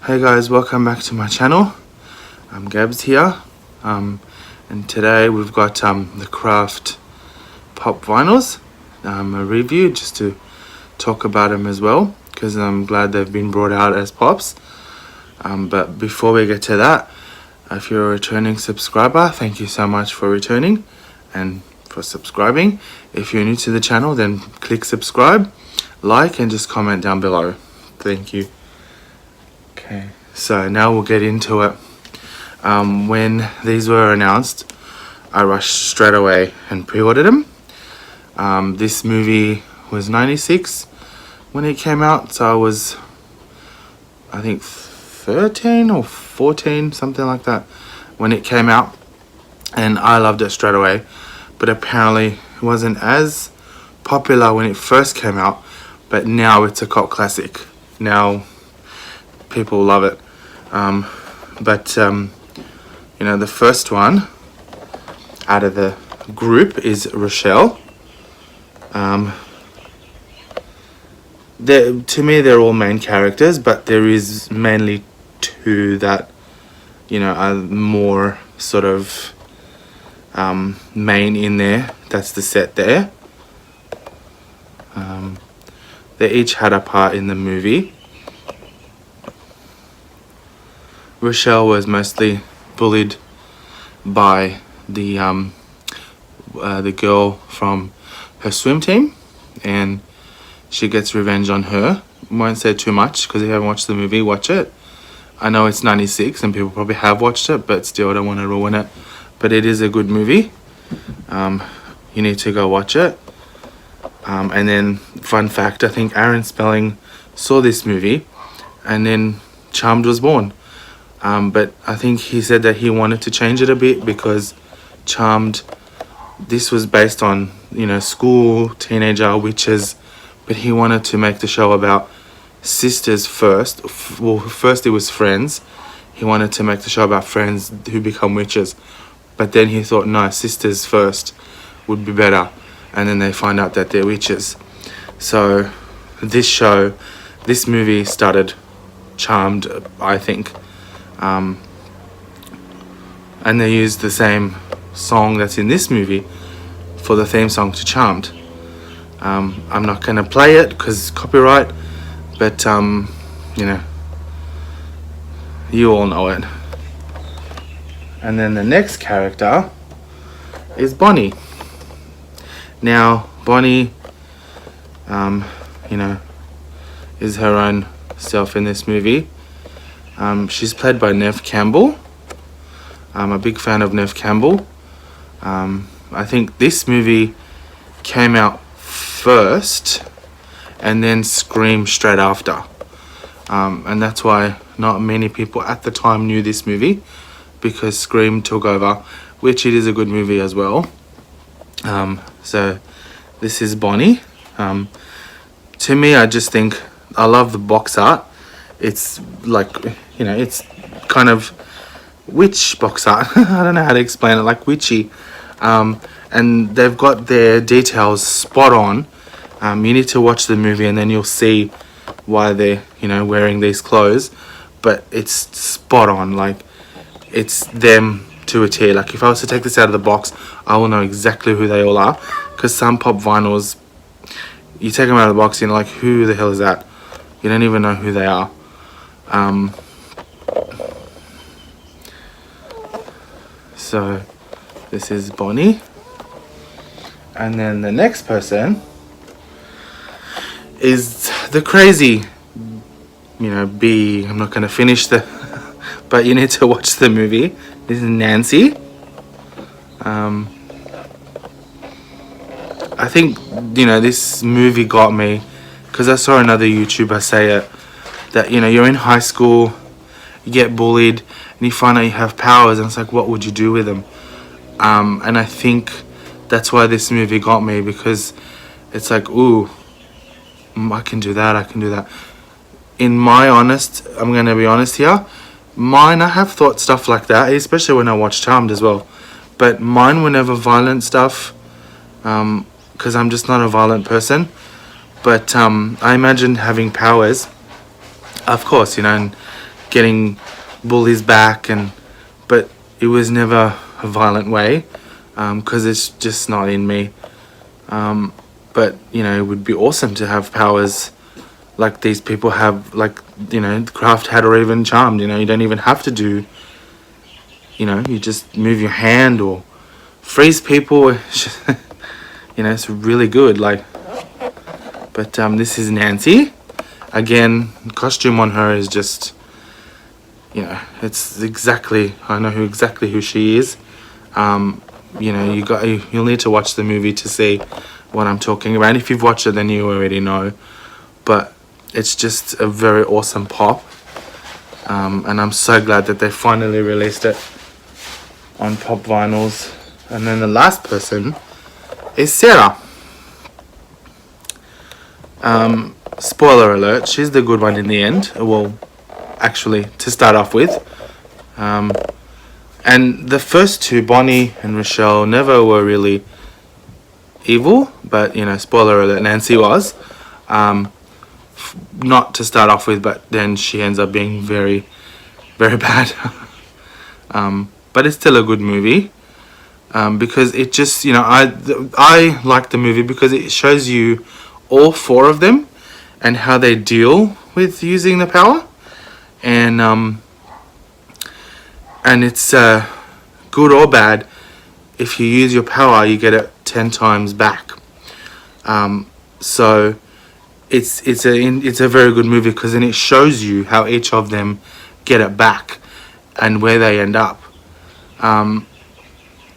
Hey guys, welcome back to my channel. Gabs here, and today we've got the Craft pop vinyls, a review just to talk about them as well, because I'm glad they've been brought out as pops. But before we get to that, if you're a returning subscriber, thank you so much for returning and for subscribing. If you're new to the channel, then click subscribe, like, and just comment down below. Thank you. Okay, so now we'll get into it. When these were announced, I rushed straight away and pre-ordered them. This movie was 96 when it came out, so I was, I think, 13 or 14, something like that, when it came out, and I loved it straight away. But apparently it wasn't as popular when it first came out, but now it's a cult classic. Now people love it. You know, the first one out of the group is Rachelle. To me, they're all main characters, but there is mainly two that, you know, are more sort of main in there. That's the set there. They each had a part in the movie. Rachelle was mostly bullied by the girl from her swim team, and she gets revenge on her. Won't say too much, because if you haven't watched the movie, watch it. I know it's 96 and people probably have watched it, but still I don't want to ruin it. But it is a good movie. You need to go watch it. And then, fun fact, I think Aaron Spelling saw this movie and then Charmed was born. But I think he said that he wanted to change it a bit, because Charmed, this was based on, you know, school, teenager, witches, but he wanted to make the show about sisters first. Well, first it was friends. He wanted to make the show about friends who become witches, but then he thought, no, sisters first would be better, and then they find out that they're witches. So this movie started Charmed, I think. And they used the same song that's in this movie for the theme song to Charmed. I'm not going to play it because copyright, but you know, you all know it. And then the next character is Bonnie. Now Bonnie, you know, is her own self in this movie. She's played by Neve Campbell. I'm a big fan of Neve Campbell. I think this movie came out first and then Scream straight after. And that's why not many people at the time knew this movie, because Scream took over, which it is a good movie as well. So this is Bonnie. To me, I just think I love the box art. It's like, you know, it's kind of witch box art. I don't know how to explain it, like witchy. And they've got their details spot on. You need to watch the movie and then you'll see why they're, you know, wearing these clothes. But it's spot on. Like, it's them to a T. Like, if I was to take this out of the box, I will know exactly who they all are. Because some pop vinyls, you take them out of the box and you're like, who the hell is that? You don't even know who they are. So this is Bonnie, and then the next person is the crazy, you know, bee. I'm not going to finish the but you need to watch the movie. This is Nancy. I think, you know, this movie got me because I saw another YouTuber say it, that, you know, you're in high school, you get bullied, and you find out you have powers, and it's like, what would you do with them? And I think that's why this movie got me, because it's like, ooh, I can do that, I can do that. In my honest, I'm going to be honest here, I have thought stuff like that, especially when I watch Charmed as well. But mine were never violent stuff, because I'm just not a violent person. But I imagine having powers, of course, you know, and getting bullies back, but it was never a violent way, because it's just not in me. But you know, it would be awesome to have powers like these people have, like, you know, Kraft had, or even Charmed. You know, you don't even have to do, you know, you just move your hand or freeze people. You know, it's really good. Like, but this is Nancy. Again, costume on her is just, you know, it's exactly, I know exactly who she is. You know, you'll need to watch the movie to see what I'm talking about. If you've watched it, then you already know. But it's just a very awesome pop, and I'm so glad that they finally released it on pop vinyls. And then the last person is Sarah. Spoiler alert, she's the good one in the end. Well, actually, to start off with. And the first two, Bonnie and Rachelle, never were really evil, but, you know, spoiler alert, Nancy was. Not to start off with, but then she ends up being very, very bad. But it's still a good movie, because it just, you know, I like the movie because it shows you all four of them and how they deal with using the power, and it's good or bad. If you use your power, you get it 10 times back. So it's a very good movie, because then it shows you how each of them get it back and where they end up. And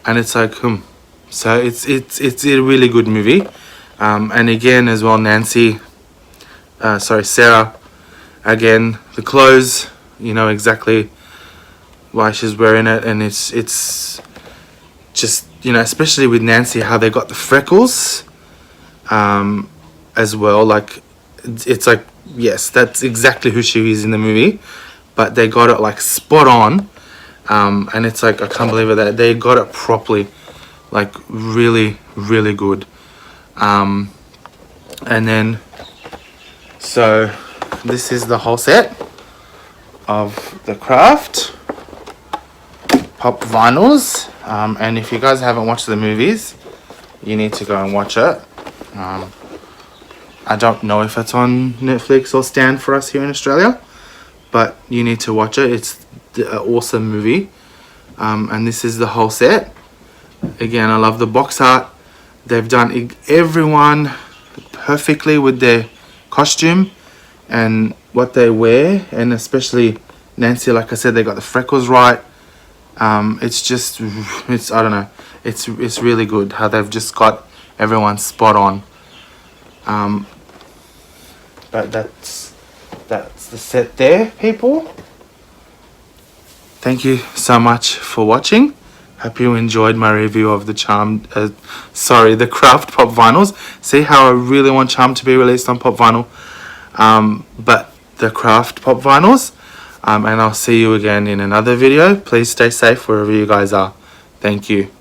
it's like, so it's a really good movie. And again, as well, Sarah, again, the clothes, you know exactly why she's wearing it, and it's just, you know, especially with Nancy, how they got the freckles, as well. Like, it's like, yes, that's exactly who she is in the movie, but they got it like spot on, and it's like, I can't believe it, that they got it properly, like really, really good. And then, so this is the whole set of the Kraft pop vinyls, and if you guys haven't watched the movies, you need to go and watch it. I don't know if it's on Netflix or Stan for us here in Australia, but you need to watch it. It's an awesome movie, and this is the whole set. Again, I love the box art. They've done everyone perfectly with their costume and what they wear, and especially Nancy, like I said, they got the freckles right. It's I don't know, it's really good how they've just got everyone spot on. But that's the set there, people. Thank you so much for watching. Hope you enjoyed my review of the the Kraft pop vinyls. See how I really want Charmed to be released on pop vinyl, but the Kraft pop vinyls. And I'll see you again in another video. Please stay safe wherever you guys are. Thank you.